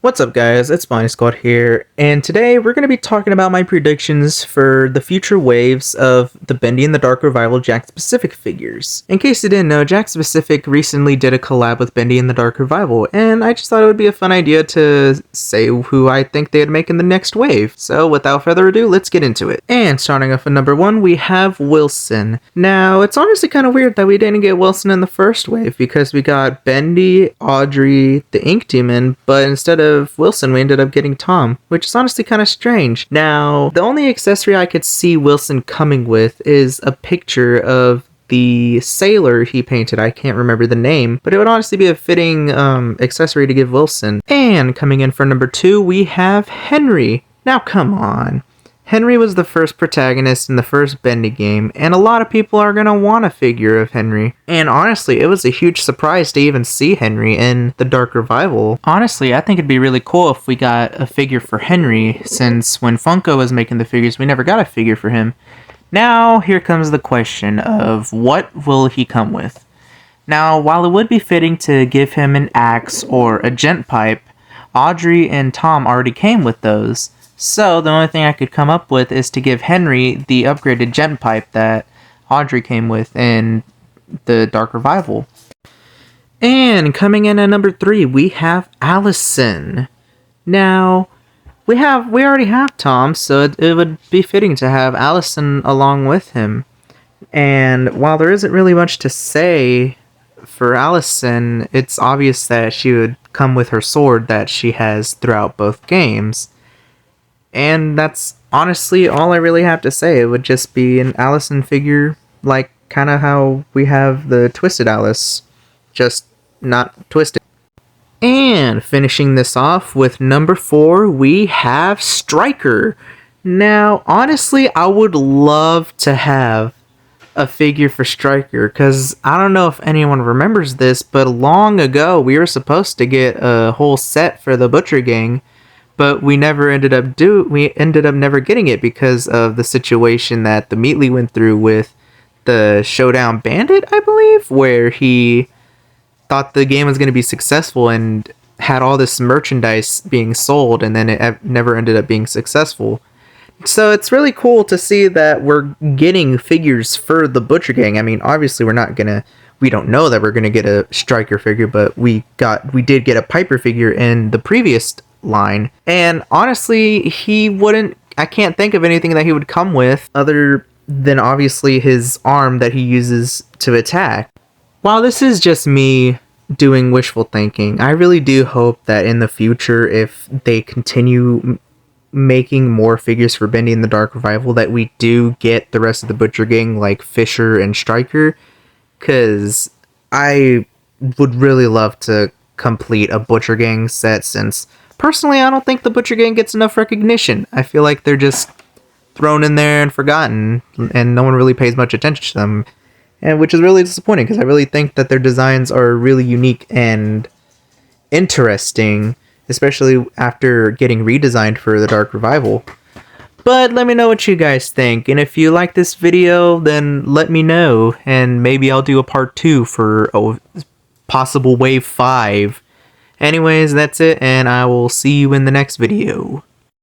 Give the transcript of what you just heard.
What's up guys, it's Bonnie Squad here, and today we're going to be talking about my predictions for the future waves of the Bendy and the Dark Revival Jakks Pacific figures. In case you didn't know, Jakks Pacific recently did a collab with Bendy and the Dark Revival, and I just thought it would be a fun idea to say who I think they'd make in the next wave. So without further ado, let's get into it. And starting off at number 1, we have Wilson. Now, it's honestly kind of weird that we didn't get Wilson in the first wave, because we got Bendy, Audrey, the Ink Demon, but instead of Wilson, we ended up getting Tom, which is honestly kind of strange. Now, the only accessory I could see Wilson coming with is a picture of the sailor he painted. I can't remember the name, but it would honestly be a fitting accessory to give Wilson. And coming in for number 2, we have Henry. Now, come on. Henry was the first protagonist in the first Bendy game, and a lot of people are going to want a figure of Henry. And honestly, it was a huge surprise to even see Henry in the Dark Revival. Honestly, I think it'd be really cool if we got a figure for Henry, since when Funko was making the figures, we never got a figure for him. Now, here comes the question of what will he come with? Now, while it would be fitting to give him an axe or a gent pipe, Audrey and Tom already came with those. So, the only thing I could come up with is to give Henry the upgraded gent pipe that Audrey came with in the Dark Revival. And coming in at number 3, we have Allison. Now, we already have Tom, so it would be fitting to have Allison along with him. And while there isn't really much to say for Allison, it's obvious that she would come with her sword that she has throughout both games. And that's honestly all I really have to say. It would just be an Allison figure, like kind of how we have the Twisted Alice, just not twisted. And finishing this off with number 4, we have Striker. Now, honestly, I would love to have a figure for Striker, because I don't know if anyone remembers this, but long ago we were supposed to get a whole set for the Butcher Gang. But we ended up never getting it because of the situation that the Meatly went through with the Showdown Bandit, I believe, where he thought the game was going to be successful and had all this merchandise being sold, and then it never ended up being successful. So it's really cool to see that we're getting figures for the Butcher Gang. I mean, obviously we don't know that we're gonna get a Striker figure, but we did get a Piper figure in the previous line, and honestly, I can't think of anything that he would come with other than obviously his arm that he uses to attack. While this is just me doing wishful thinking, I really do hope that in the future, if they continue making more figures for Bendy and the Dark Revival, that we do get the rest of the Butcher Gang like Fisher and Striker, because I would really love to complete a Butcher Gang set, since personally, I don't think the Butcher Gang gets enough recognition. I feel like they're just thrown in there and forgotten, and no one really pays much attention to them, and which is really disappointing, because I really think that their designs are really unique and interesting, especially after getting redesigned for the Dark Revival. But let me know what you guys think, and if you like this video, then let me know, and maybe I'll do a part 2 for a possible Wave 5. Anyways, that's it, and I will see you in the next video.